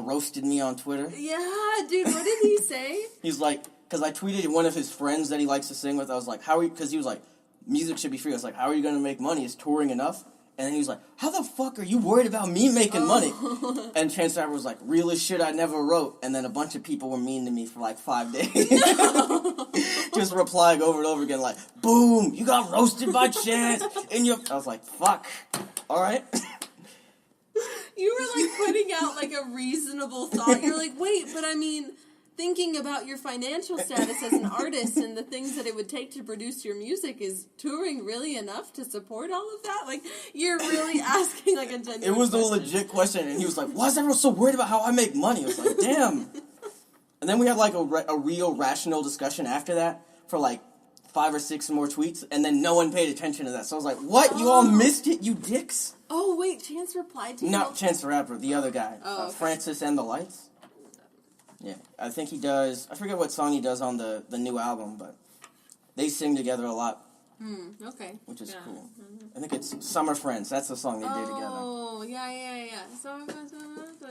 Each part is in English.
roasted me on Twitter. Yeah, dude, what did he say? He's like, because I tweeted one of his friends that he likes to sing with. I was like, how are you, because he was like, music should be free. I was like, how are you going to make money? Is touring enough? And then he was like, how the fuck are you worried about me making money? And Chance the Rapper was like, realest shit I never wrote. And then a bunch of people were mean to me for like 5 days. Just replying over and over again like, boom, you got roasted by Chance. I was like, fuck. All right. You were like putting out like a reasonable thought. You're like, wait, but I mean, thinking about your financial status as an artist and the things that it would take to produce your music, is touring really enough to support all of that? Like, you're really asking like a genuine It was question. a legit question, and he was like, why is everyone so worried about how I make money? I was like, damn. And then we had like a real rational discussion after that for like 5 or 6 more tweets, and then no one paid attention to that. So I was like, what? You all missed it, you dicks? Oh, wait, Chance replied to you? Not Chance the Rapper, the other guy. Oh, okay. Francis and the Lights. Yeah, I think he does, I forget what song he does on the new album, but they sing together a lot. Okay. Which is cool. I think it's Summer Friends. That's the song they do together. Oh, yeah. Summer Friends.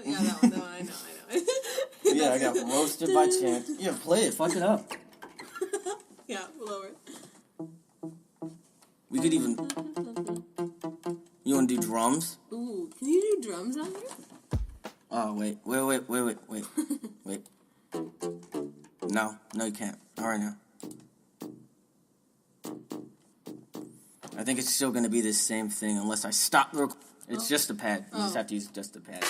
Yeah, that one, I know. Yeah, I got roasted by Chance. Yeah, play it. Fuck it up. Yeah, lower. We could even... You want to do drums? Ooh, can you do drums on here? Oh, wait. Wait. No, you can't. All right, now. I think it's still going to be the same thing unless I stop the... It's just a pad. You just have to use just a pad.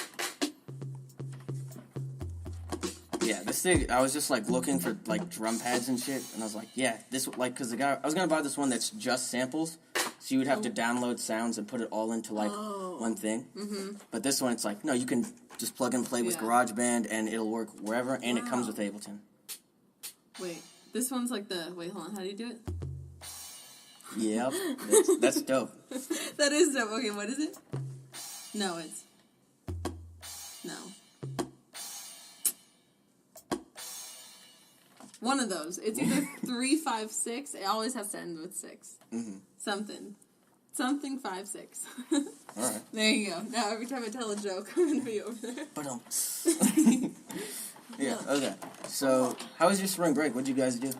Yeah, this thing, I was just, like, looking for, like, drum pads and shit, and I was like, yeah, this, like, because the guy... I was going to buy this one that's just samples, so you would have to download sounds and put it all into, like, one thing. Mm-hmm. But this one, it's like, no, you can just plug and play with GarageBand, and it'll work wherever, and it comes with Ableton. Wait, this one's like the... Wait, hold on, how do you do it? Yep, that's dope. That is dope. Okay, what is it? No, it's... No. One of those. It's either 3, 5, 6. It always has to end with 6. Mm-hmm. Something 5, 6. All right. There you go. Now every time I tell a joke, I'm gonna be over there. But yeah. Okay. So, how was your spring break? What'd you guys do?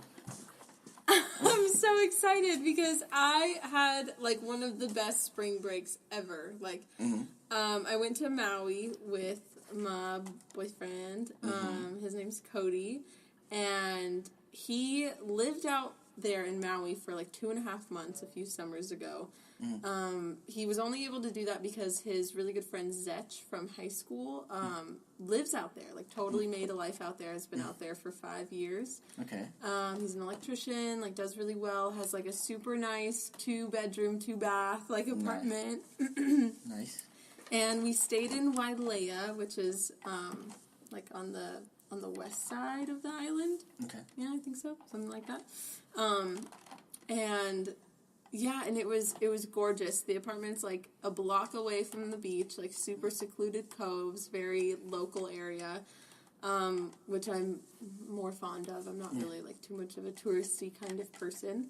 I'm so excited because I had like one of the best spring breaks ever. Like, I went to Maui with my boyfriend. His name's Cody. And he lived out there in Maui for like 2.5 months a few summers ago. He was only able to do that because his really good friend Zetch from high school lives out there. Like totally made a life out there. Has been out there for 5 years. Okay. He's an electrician. Like does really well. Has like a super nice 2-bedroom, 2-bath like apartment. Nice. And we stayed in Wailea, which is like on the west side of the island. Okay. Yeah, I think so. Something like that. And yeah, and it was gorgeous. The apartment's like a block away from the beach, like super secluded coves, very local area, which I'm more fond of. I'm not really like too much of a touristy kind of person.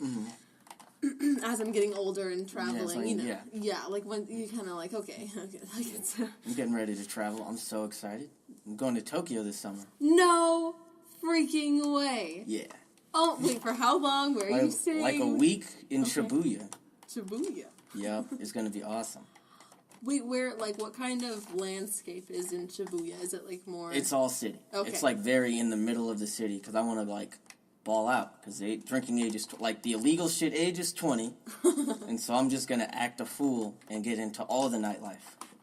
As I'm getting older and traveling, you know. Yeah, like when you kind of like, okay, like it's... I'm getting ready to travel. I'm so excited. I'm going to Tokyo this summer. No freaking way. Yeah. Oh, wait, for how long? Where are you staying? Like a week in Shibuya. Shibuya? Yep, it's going to be awesome. Wait, where, like, what kind of landscape is in Shibuya? Is it, like, more... It's all city. Okay. It's, like, very in the middle of the city, because I want to, like, ball out, because the drinking age is, like, the illegal shit age is 20, and so I'm just going to act a fool and get into all the nightlife.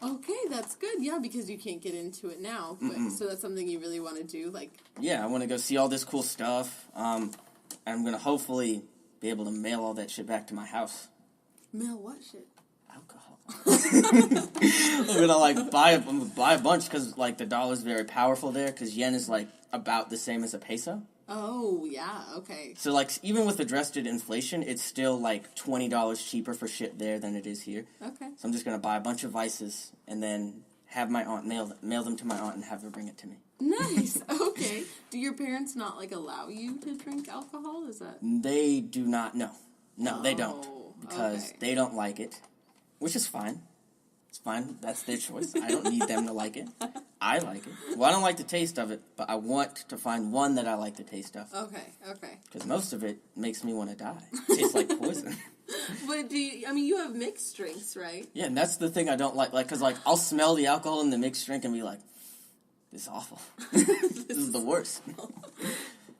Okay, that's good. Yeah, because you can't get into it now. But, so that's something you really want to do, like... Yeah, I want to go see all this cool stuff. I'm going to hopefully be able to mail all that shit back to my house. Mail what shit? Alcohol. I'm going to, like, buy a bunch because, like, the dollar's very powerful there because yen is, like, about the same as a peso. Oh, yeah, okay. So, like, even with adjusted inflation, it's still, like, $20 cheaper for shit there than it is here. Okay. So I'm just going to buy a bunch of vices and then have my aunt mail them to my aunt and have her bring it to me. Nice. Okay. Do your parents not, like, allow you to drink alcohol? Is that... They do not, no. No, they don't. Because they don't like it. Which is fine. It's fine. That's their choice. I don't need them to like it. I like it. Well, I don't like the taste of it, but I want to find one that I like the taste of. Okay. Because most of it makes me want to die. It tastes like poison. But you have mixed drinks, right? Yeah, and that's the thing I don't like. Like, because, like, I'll smell the alcohol in the mixed drink and be like, this is awful. This is the worst.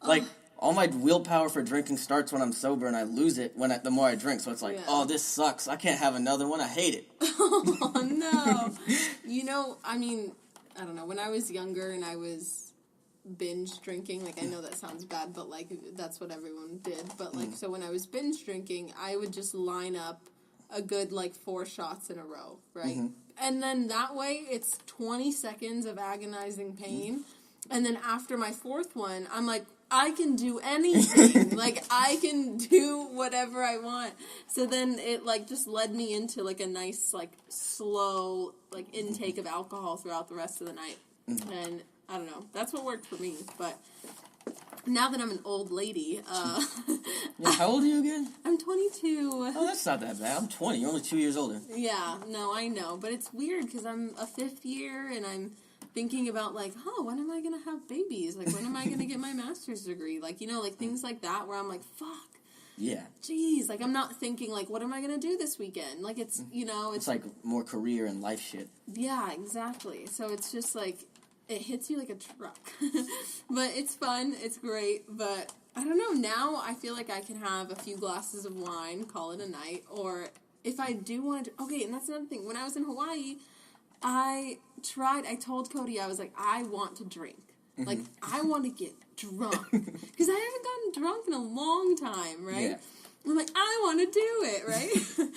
Like, all my willpower for drinking starts when I'm sober, and I lose it the more I drink. So it's like, oh, this sucks. I can't have another one. I hate it. Oh, no. I don't know. When I was younger and I was binge drinking, like, I know that sounds bad, but, like, that's what everyone did. But, like, so when I was binge drinking, I would just line up a good, like, 4 shots in a row, right? Mm-hmm. And then that way, it's 20 seconds of agonizing pain. And then after my 4th one, I'm like, I can do anything. Like, I can do whatever I want. So then it, like, just led me into, like, a nice, like, slow, like, intake of alcohol throughout the rest of the night. Mm-hmm. And, I don't know, that's what worked for me. But now that I'm an old lady... Yeah, how old are you again? I'm 22. Oh, that's not that bad. I'm 20. You're only 2 years older. Yeah, no, I know. But it's weird because I'm a 5th year and I'm thinking about, like, when am I going to have babies? Like, when am I going to get my master's degree? Like, like, things like that where I'm like, fuck. Yeah. Jeez. Like, I'm not thinking, like, what am I going to do this weekend? Like, it's, It's like more career and life shit. Yeah, exactly. So it's just, like, it hits you like a truck. But it's fun. It's great. But I don't know. Now I feel like I can have a few glasses of wine, call it a night. Or if I do want to... Okay, and that's another thing. When I was in Hawaii... I told Cody, I was like, I want to drink. Like, I want to get drunk. Because I haven't gotten drunk in a long time, right? Yeah. I'm like, I want to do it, right?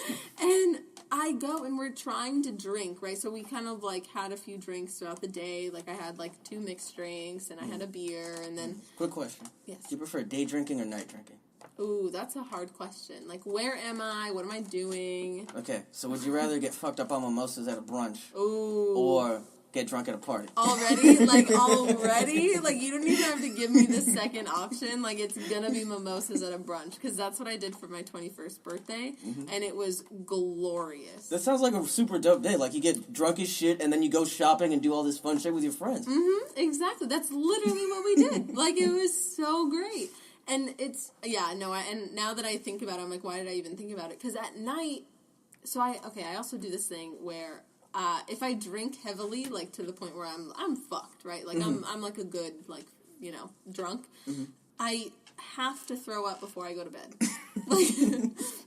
And I go, and we're trying to drink, right? So we kind of, like, had a few drinks throughout the day. Like, I had, like, 2 mixed drinks, and I had a beer, and then... Quick question. Yes. Do you prefer day drinking or night drinking? Ooh, that's a hard question. Like, where am I? What am I doing? Okay, so would you rather get fucked up on mimosas at a brunch? Ooh. Or get drunk at a party? Already? Like, already? Like, you don't even have to give me the second option. Like, it's gonna be mimosas at a brunch. Because that's what I did for my 21st birthday. Mm-hmm. And it was glorious. That sounds like a super dope day. Like, you get drunk as shit, and then you go shopping and do all this fun shit with your friends. Mm-hmm, exactly. That's literally what we did. Like, it was so great. And it's, and now that I think about it, I'm like, why did I even think about it? Because at night, I also do this thing where, if I drink heavily, like, to the point where I'm fucked, right? Like, mm-hmm. I'm like a good, like, drunk. Mm-hmm. I have to throw up before I go to bed. Like,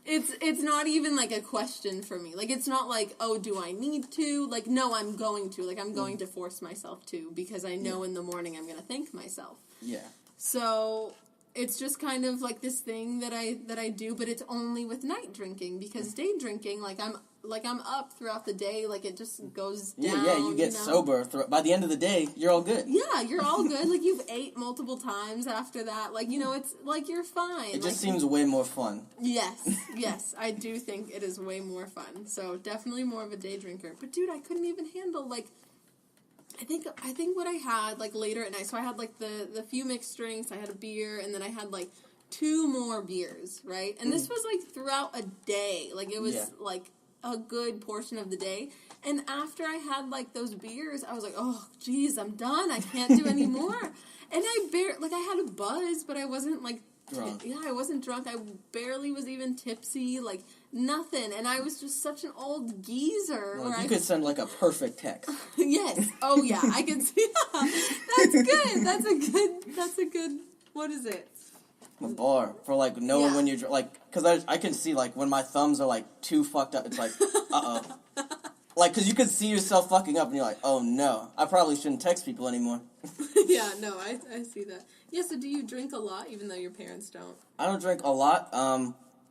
it's not even, like, a question for me. Like, it's not like, oh, do I need to? Like, no, I'm going to. Like, I'm going to force myself to, because I know in the morning I'm going to thank myself. Yeah. So... It's just kind of like this thing that I do, but it's only with night drinking, because day drinking, I'm up throughout the day, like, it just goes down. Yeah, you get sober. By the end of the day, you're all good. Yeah, you're all good. Like, you've ate multiple times after that. Like, it's like you're fine. It just seems way more fun. Yes, I do think it is way more fun. So definitely more of a day drinker. But dude, I couldn't even handle, like, I think what I had, like, later at night, so I had, like, the few mixed drinks, I had a beer, and then I had, like, 2 more beers, right? And this was, like, throughout a day. Like, it was, like, a good portion of the day. And after I had, like, those beers, I was like, oh, geez, I'm done. I can't do any more. And I had a buzz, but I wasn't, like, drunk. I wasn't drunk. I barely was even tipsy, like, nothing. And I was just such an old geezer. Well, you could send, like, a perfect text. Yes. Oh, yeah. I can see that. That's good. That's a good, what is it? A bar. For, like, knowing when you're, like, because I can see, like, when my thumbs are, like, too fucked up, it's like, uh-oh. Like, because you can see yourself fucking up, and you're like, oh, no. I probably shouldn't text people anymore. Yeah, no, I see that. Yeah, so do you drink a lot, even though your parents don't? I don't drink a lot,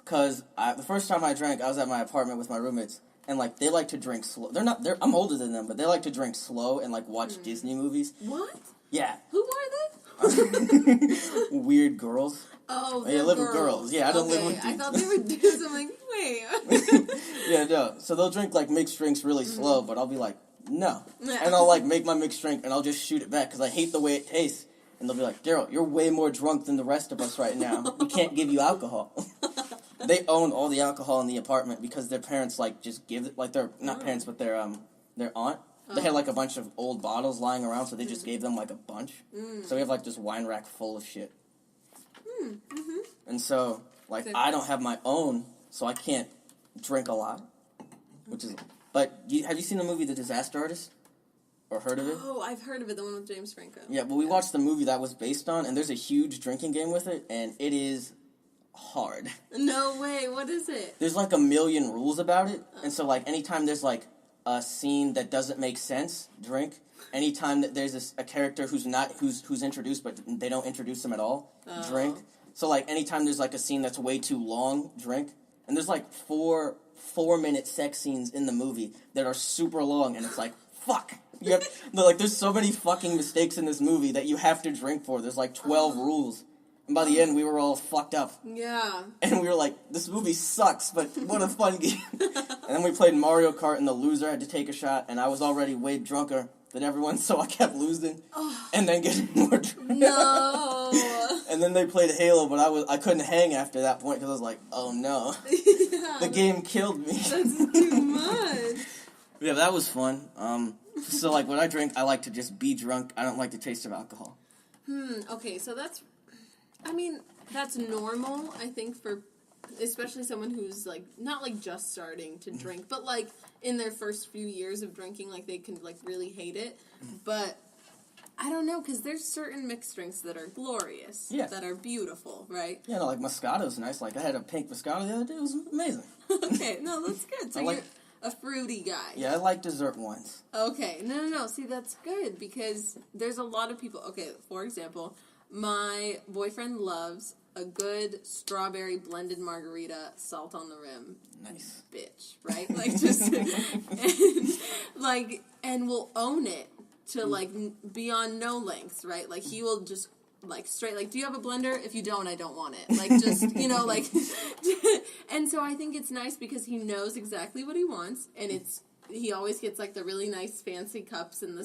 because the first time I drank, I was at my apartment with my roommates, and, like, they like to drink slow. I'm older than them, but they like to drink slow and, like, watch Disney movies. What? Yeah. Who are they? Weird girls. Oh, they live with girls. Yeah, I don't live with dudes. I thought they were dudes. I'm like, wait. Yeah, no. So they'll drink, like, mixed drinks really slow, but I'll be like, no. And I'll, like, make my mixed drink, and I'll just shoot it back, because I hate the way it tastes. And they'll be like, Daryl, you're way more drunk than the rest of us right now. We can't give you alcohol. they owned all the alcohol in the apartment because their parents, like, just give it, like, their, not parents, but their aunt. They had, like, a bunch of old bottles lying around, so they just gave them, like, a bunch. So we have, like, this wine rack full of shit. And so, like, I don't have my own, so I can't drink a lot. Which is... But, have you seen the movie The Disaster Artist? Or heard of it? Oh, I've heard of it, the one with James Franco. Yeah, but we watched the movie that was based on, and there's a huge drinking game with it, and it is hard. No way, what is it? There's, like, a million rules about it, and so, like, anytime there's, like, a scene that doesn't make sense, drink. Anytime that there's a character who's introduced, but they don't introduce them at all, drink. So, like, anytime there's, like, a scene that's way too long, drink. And there's, like, four-minute sex scenes in the movie that are super long, and it's like, fuck! There's so many fucking mistakes in this movie that you have to drink for. There's, like, 12 rules. And by the end, we were all fucked up. Yeah. And we were like, this movie sucks, but what a fun game. And then we played Mario Kart, and the loser had to take a shot, and I was already way drunker than everyone, so I kept losing. And then getting more drunk. No. And then they played Halo, but I couldn't hang after that point, because I was like, oh no. Yeah, the game killed me. That's too much. Yeah, that was fun. So, like, when I drink, I like to just be drunk. I don't like the taste of alcohol. Okay, so that's normal, I think, for especially someone who's, like, not, like, just starting to drink, but, like, in their first few years of drinking, like, they can, like, really hate it. But I don't know, because there's certain mixed drinks that are glorious, that are beautiful, right? Yeah, no, like, Moscato's nice. Like, I had a pink Moscato the other day. It was amazing. Okay, no, that's good. So you're a fruity guy. Yeah, I like dessert wines. Okay, no. See, that's good, because there's a lot of people... Okay, for example, my boyfriend loves a good strawberry blended margarita, salt on the rim. Nice. Bitch, right? Like, just... and will own it to, like, beyond no lengths, right? Like, he will just... Like, straight, like, do you have a blender? If you don't, I don't want it. Like, just, like... And so I think it's nice because he knows exactly what he wants, and he always gets, like, the really nice fancy cups and the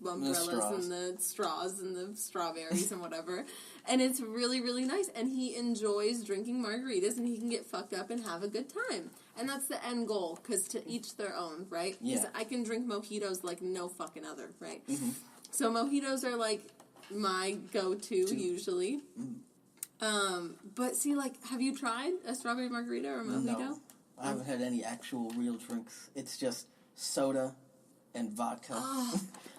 umbrellas and the straws and the strawberries and whatever. And it's really, really nice. And he enjoys drinking margaritas, and he can get fucked up and have a good time. And that's the end goal, because to each their own, right? Because I can drink mojitos like no fucking other, right? So mojitos are, like... my go-to usually. But see, like, have you tried a strawberry margarita or a mojito? No, I haven't had any actual real drinks. It's just soda and vodka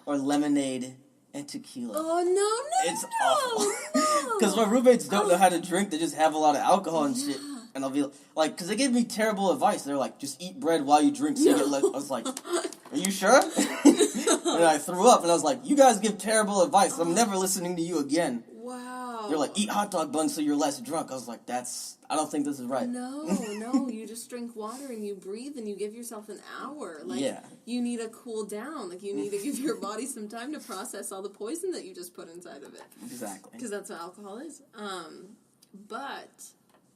or lemonade and tequila. Oh, no, it's awful. Because my roommates don't know how to drink. They just have a lot of alcohol and shit. And I'll be like, because they gave me terrible advice. They're like, just eat bread while you drink. So you get I was like, are you sure? And I threw up, and I was like, you guys give terrible advice. I'm never listening to you again. Wow. They're like, eat hot dog buns so you're less drunk. I was like, I don't think this is right. No, you just drink water, and you breathe, and you give yourself an hour. Like, you need to cool down. Like, you need to give your body some time to process all the poison that you just put inside of it. Exactly. Because that's what alcohol is. But...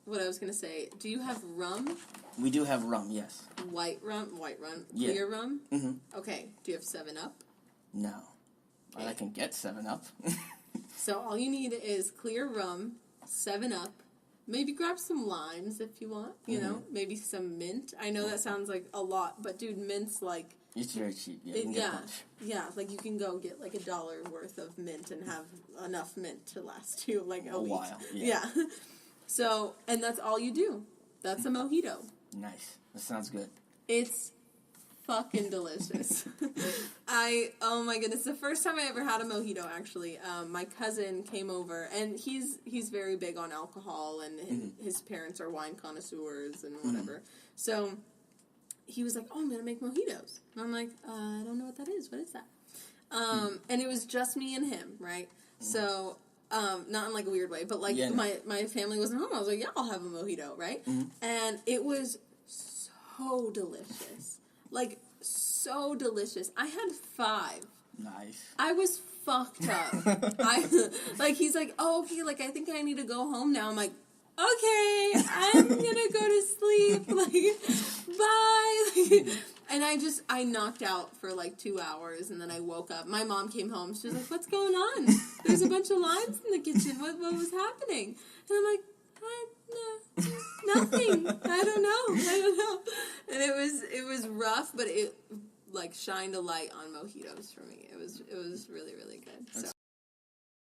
what I was going to say, do you have rum? We do have rum, yes. White rum, clear rum? Mm-hmm. Okay, do you have 7-Up? No. Okay. I can get 7-Up. So all you need is clear rum, 7-Up, maybe grab some limes if you want, you know, maybe some mint. I know that sounds like a lot, but dude, mint's like... it's very cheap. Yeah, like you can go get like $1 worth of mint and have enough mint to last you like a week. While. Yeah. So, and that's all you do. That's a mojito. Nice. That sounds good. It's fucking delicious. Oh my goodness, the first time I ever had a mojito, actually, my cousin came over, and he's very big on alcohol, and his parents are wine connoisseurs and whatever. So, he was like, oh, I'm going to make mojitos. And I'm like, I don't know what that is. What is that? And it was just me and him, right? So... not in like a weird way, but like my family wasn't home. I was like, yeah, I'll have a mojito, right? And it was so delicious. Like, so delicious. I had 5. Nice. I was fucked up. He's like, oh, okay, like, I think I need to go home now. I'm like, okay, I'm gonna go to sleep. Like, bye. And I knocked out for like 2 hours, and then I woke up. My mom came home. She was like, what's going on? There's a bunch of limes in the kitchen. What was happening? And I'm like, No, nothing. I don't know. And it was rough, but it like shined a light on mojitos for me. It was really, really good. So.